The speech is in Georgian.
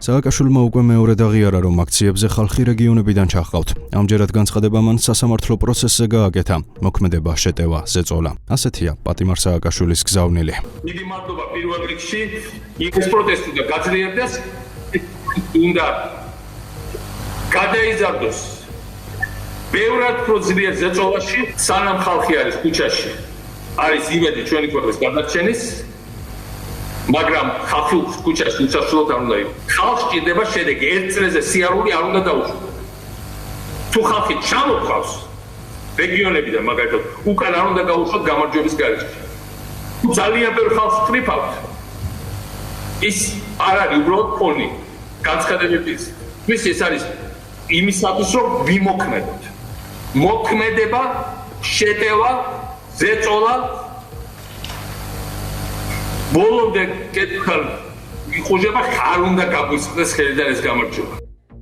სააკაშვილმა უკვე მეორედ აღიარა, რომ აქციებზე ხალხი რეგიონებიდან ჩაჰყავთ. ამჯერად განცხადება მან სასამართლო პროცესზე გააკეთა. მოქმედება, შეტევა, ზეწოლა. ასეთია პატიმარ სააკაშვილის გზავნილი. დიდი მადლობა პირველ რიგში ის პროტესტი და გაძლიერდეს უნდა გადაიზარდოს ბევრად უფრო ძლიერ ზეწოლაში, სანამ ხალხი არის ქუჩაში. არის იმედი ჩვენი ქვეყნის გადარჩენის, მაგრამ ხალხი ქუჩაში უსასრულოდ არ უნდა იყოს. ხალხს ჭირდება შედეგი, ერთ წრეზე სიარული არ უნდა დაუშვას. თუ ხალხი ჩამოყავს რეგიონებიდან, მაგალითად, უკან არ უნდა გაუშვათ გამარჯვების გარეშე. თუ ძალიან ბევრ ხალხს ტრიფავთ, ის არ არის უბრალოდ ფონი განცხადებების. ეს არის იმისათვის, რომ ვიმოქმედოთ. მოქმედება, შეტევა, ზეწოლა ბოლომდე კითხვა იხუჟება ხარ უნდა გაგვისხდეს ხელიდან ეს გამარჯვება.